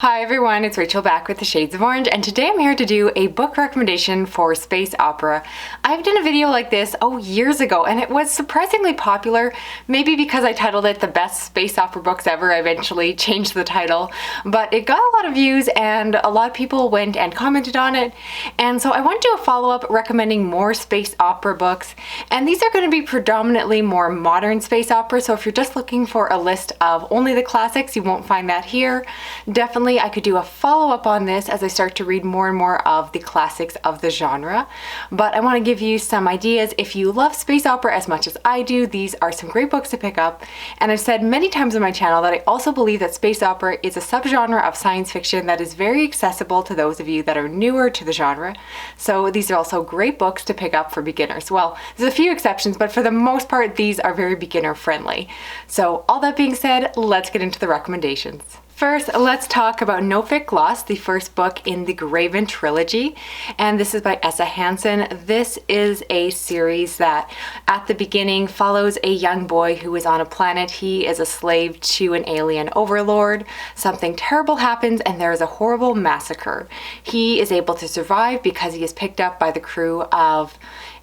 Hi everyone, it's Rachel back with the Shades of Orange, and today I'm here to do a book recommendation for space opera. I've done a video like this years ago, and it was surprisingly popular, maybe because I titled it the best space opera books ever. I eventually changed the title, but it got a lot of views and a lot of people went and commented on it, and so I want to do a follow-up recommending more space opera books, and these are going to be predominantly more modern space opera, so if you're just looking for a list of only the classics, you won't find that here. Definitely I could do a follow-up on this as I start to read more and more of the classics of the genre, but I want to give you some ideas. If you love space opera as much as I do, these are some great books to pick up, and I've said many times on my channel that I also believe that space opera is a subgenre of science fiction that is very accessible to those of you that are newer to the genre, so these are also great books to pick up for beginners. Well, there's a few exceptions, but for the most part these are very beginner friendly. So all that being said, let's get into the recommendations. First, let's talk about No Fic Lost, the first book in the Graven trilogy, and this is by Essa Hansen. This is a series that at the beginning follows a young boy who is on a planet. He is a slave to an alien overlord. Something terrible happens and there is a horrible massacre. He is able to survive because he is picked up by the crew of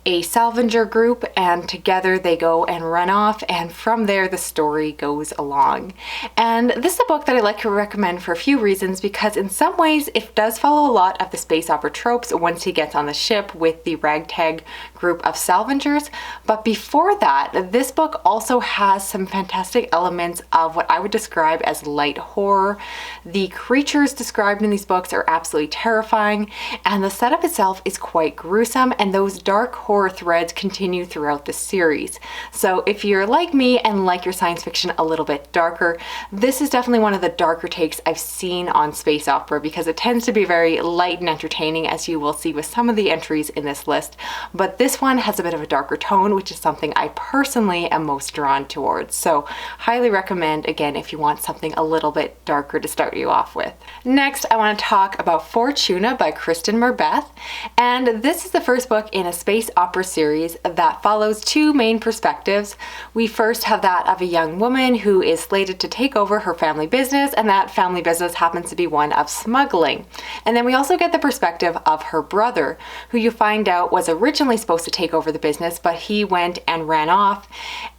a salvager group, and together they go and run off, and from there the story goes along. And this is a book that I like to recommend for a few reasons, because in some ways it does follow a lot of the space opera tropes once he gets on the ship with the ragtag group of salvagers, but before that this book also has some fantastic elements of what I would describe as light horror. The creatures described in these books are absolutely terrifying, and the setup itself is quite gruesome, and those dark horror threads continue throughout the series. So if you're like me and like your science fiction a little bit darker, this is definitely one of the darker takes I've seen on space opera, because it tends to be very light and entertaining, as you will see with some of the entries in this list, but this one has a bit of a darker tone, which is something I personally am most drawn towards. So highly recommend, again, if you want something a little bit darker to start you off with. Next, I want to talk about Fortuna by Kristen Merbeth, and this is the first book in a space opera series that follows two main perspectives. We first have that of a young woman who is slated to take over her family business, and that family business happens to be one of smuggling. And then we also get the perspective of her brother, who you find out was originally supposed to take over the business, but he went and ran off.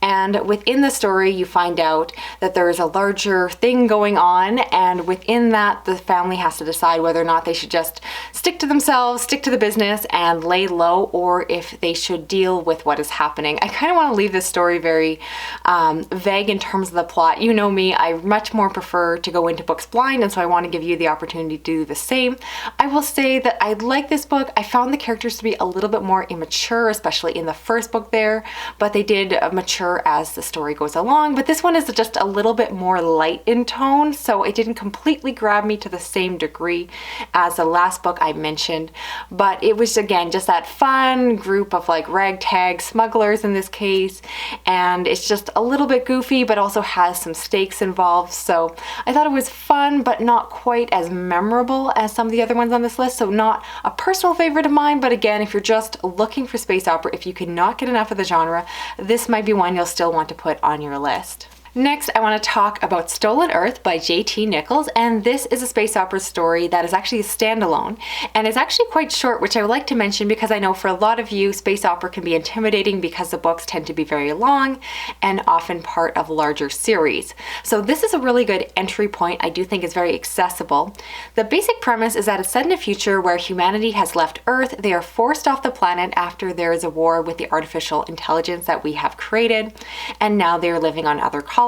And within the story you find out that there is a larger thing going on, and within that the family has to decide whether or not they should just stick to themselves, stick to the business and lay low, or if they should deal with what is happening. I kind of want to leave this story very vague in terms of the plot. You know me, I much more prefer to go into books blind, and so I want to give you the opportunity to do the same. I will say that I like this book. I found the characters to be a little bit more immature, especially in the first book there, but they did mature as the story goes along. But this one is just a little bit more light in tone, so it didn't completely grab me to the same degree as the last book I mentioned, but it was again just that fun group of like ragtag smugglers in this case, and it's just a little bit goofy but also has some stakes involved. So I thought it was fun but not quite as memorable as some of the other ones on this list, so not a personal favorite of mine, but again, if you're just looking for space opera, if you cannot get enough of the genre, this might be one you'll still want to put on your list. Next, I want to talk about Stolen Earth by J.T. Nichols, and this is a space opera story that is actually a standalone, and it's actually quite short, which I would like to mention because I know for a lot of you, space opera can be intimidating because the books tend to be very long and often part of larger series. So this is a really good entry point. I do think it's very accessible. The basic premise is that it's set in a future where humanity has left Earth. They are forced off the planet after there is a war with the artificial intelligence that we have created, and now they're living on other colonies.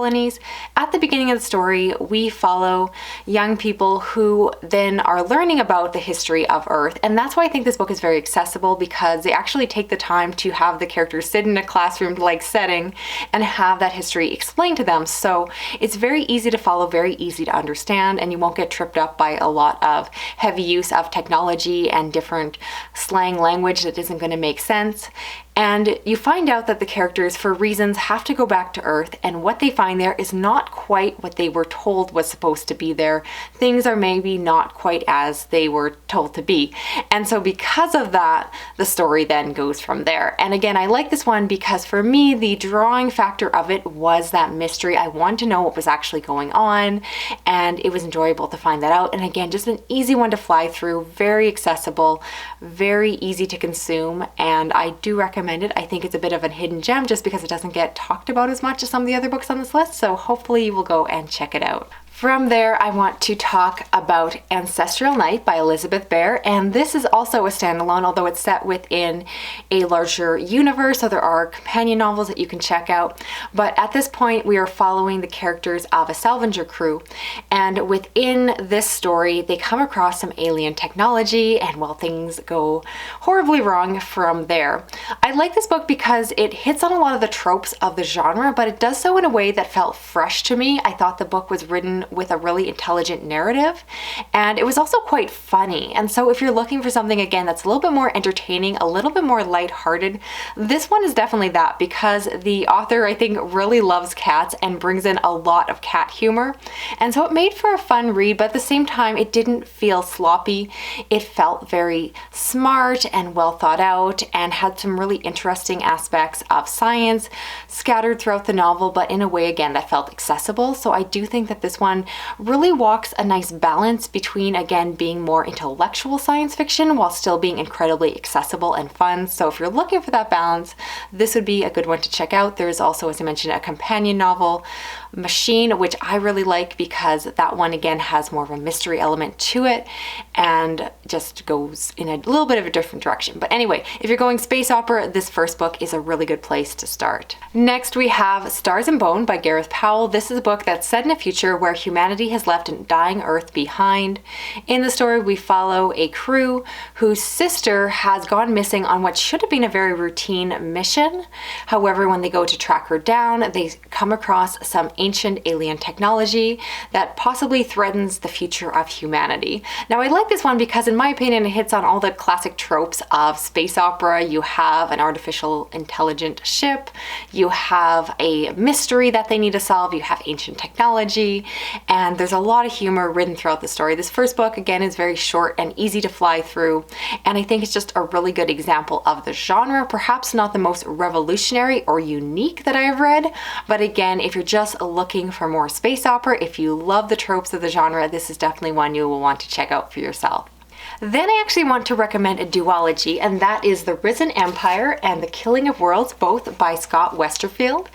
At the beginning of the story, we follow young people who then are learning about the history of Earth, and that's why I think this book is very accessible, because they actually take the time to have the characters sit in a classroom-like setting and have that history explained to them. So it's very easy to follow, very easy to understand, and you won't get tripped up by a lot of heavy use of technology and different slang language that isn't going to make sense. And you find out that the characters, for reasons, have to go back to Earth, and what they find there is not quite what they were told was supposed to be there. Things are maybe not quite as they were told to be. And so because of that, the story then goes from there. And again, I like this one because for me, the drawing factor of it was that mystery. I wanted to know what was actually going on, and it was enjoyable to find that out. And again, just an easy one to fly through, very accessible, very easy to consume, and I do recommend it. I think it's a bit of a hidden gem just because it doesn't get talked about as much as some of the other books on this list, so hopefully you will go and check it out. From there, I want to talk about Ancestral Night by Elizabeth Bear, and this is also a standalone, although it's set within a larger universe, so there are companion novels that you can check out. But at this point, we are following the characters of a salvager crew, and within this story, they come across some alien technology, and well, things go horribly wrong from there. I like this book because it hits on a lot of the tropes of the genre, but it does so in a way that felt fresh to me. I thought the book was written with a really intelligent narrative, and it was also quite funny. And so if you're looking for something, again, that's a little bit more entertaining, a little bit more lighthearted, this one is definitely that, because the author, I think, really loves cats and brings in a lot of cat humor. And so it made for a fun read, but at the same time, it didn't feel sloppy. It felt very smart and well thought out, and had some really interesting aspects of science scattered throughout the novel, but in a way, again, that felt accessible. So I do think that this one really walks a nice balance between, again, being more intellectual science fiction while still being incredibly accessible and fun. So if you're looking for that balance, this would be a good one to check out. There is also, as I mentioned, a companion novel, Machine, which I really like because that one, again, has more of a mystery element to it and just goes in a little bit of a different direction. But anyway, if you're going space opera, this first book is a really good place to start. Next, we have Stars and Bone by Gareth Powell. This is a book that's set in a future where humanity has left a dying Earth behind. In the story, we follow a crew whose sister has gone missing on what should have been a very routine mission. However, when they go to track her down, they come across some ancient alien technology that possibly threatens the future of humanity. Now, I like this one because, in my opinion, it hits on all the classic tropes of space opera. You have an artificial intelligent ship, you have a mystery that they need to solve, you have ancient technology, and there's a lot of humor written throughout the story. This first book, again, is very short and easy to fly through, and I think it's just a really good example of the genre. Perhaps not the most revolutionary or unique that I have read, but again, if you're just looking for more space opera, if you love the tropes of the genre, this is definitely one you will want to check out for yourself. Then I actually want to recommend a duology, and that is The Risen Empire and The Killing of Worlds, both by Scott Westerfield.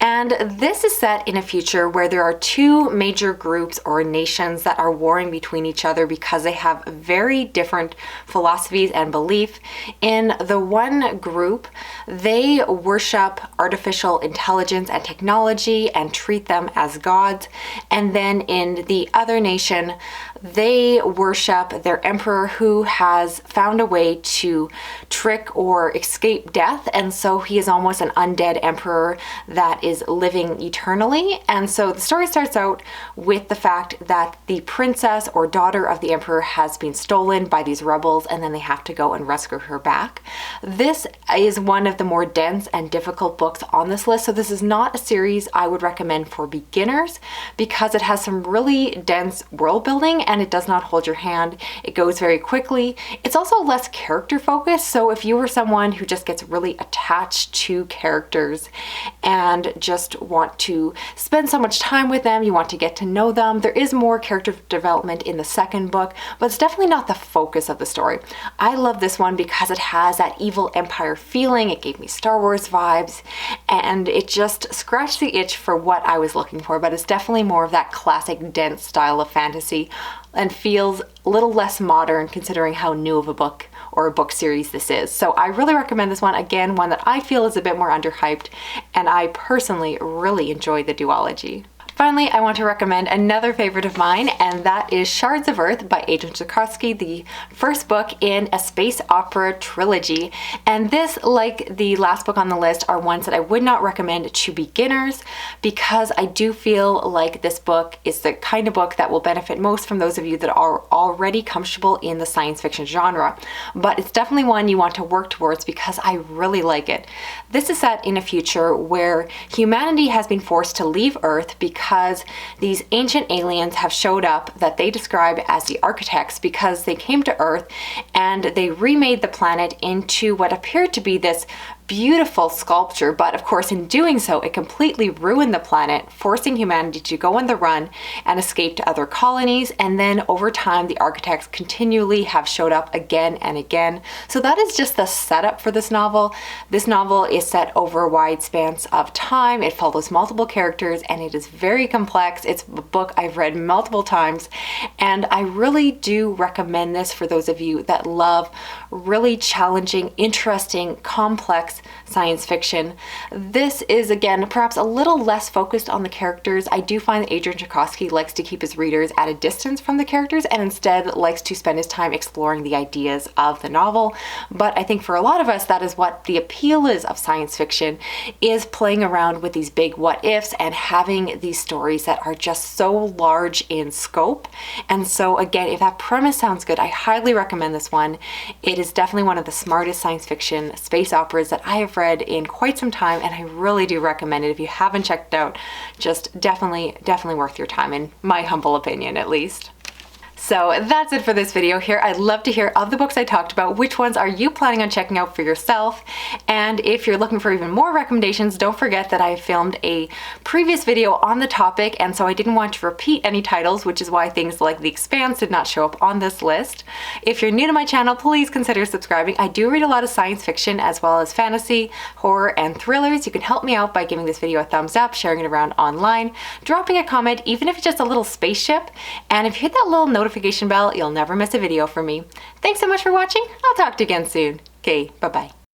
And this is set in a future where there are two major groups or nations that are warring between each other because they have very different philosophies and belief. In the one group, they worship artificial intelligence and technology and treat them as gods. And then in the other nation, they worship their emperor, who has found a way to trick or escape death, and so he is almost an undead emperor that is living eternally. And so the story starts out with the fact that the princess or daughter of the emperor has been stolen by these rebels, and then they have to go and rescue her back. This is one of the more dense and difficult books on this list, so this is not a series I would recommend for beginners because it has some really dense world building and it does not hold your hand. It goes very quickly. It's also less character focused, so if you were someone who just gets really attached to characters and just want to spend so much time with them, you want to get to know them, there is more character development in the second book, but it's definitely not the focus of the story. I love this one because it has that evil empire feeling. It gave me Star Wars vibes, and it just scratched the itch for what I was looking for, but it's definitely more of that classic dense style of fantasy and feels a little less modern considering how new of a book or a book series this is. So I really recommend this one. Again, one that I feel is a bit more underhyped, and I personally really enjoyed the duology. Finally, I want to recommend another favorite of mine, and that is Shards of Earth by Adrian Tchaikovsky, the first book in a space opera trilogy. And this, like the last book on the list, are ones that I would not recommend to beginners because I do feel like this book is the kind of book that will benefit most from those of you that are already comfortable in the science fiction genre. But it's definitely one you want to work towards because I really like it. This is set in a future where humanity has been forced to leave Earth because these ancient aliens have showed up that they describe as the architects, because they came to Earth and they remade the planet into what appeared to be this beautiful sculpture, but of course in doing so it completely ruined the planet, forcing humanity to go on the run and escape to other colonies. And then over time the architects continually have showed up again and again. So that is just the setup for this novel. This novel is set over a wide span of time. It follows multiple characters and it is very complex. It's a book I've read multiple times, and I really do recommend this for those of you that love really challenging, interesting, complex science fiction. This is, again, perhaps a little less focused on the characters. I do find that Adrian Tchaikovsky likes to keep his readers at a distance from the characters and instead likes to spend his time exploring the ideas of the novel. But I think for a lot of us, that is what the appeal is of science fiction, is playing around with these big what ifs and having these stories that are just so large in scope. And so again, if that premise sounds good, I highly recommend this one. It is definitely one of the smartest science fiction space operas that I have read in quite some time, and I really do recommend it. If you haven't checked it out, just definitely worth your time, in my humble opinion at least. So that's it for this video here. I'd love to hear of the books I talked about, which ones are you planning on checking out for yourself? And if you're looking for even more recommendations, don't forget that I filmed a previous video on the topic, and so I didn't want to repeat any titles, which is why things like The Expanse did not show up on this list. If you're new to my channel, please consider subscribing. I do read a lot of science fiction as well as fantasy, horror, and thrillers. You can help me out by giving this video a thumbs up, sharing it around online, dropping a comment, even if it's just a little spaceship. And if you hit that little notification bell, you'll never miss a video from me. Thanks so much for watching. I'll talk to you again soon. Okay, bye-bye.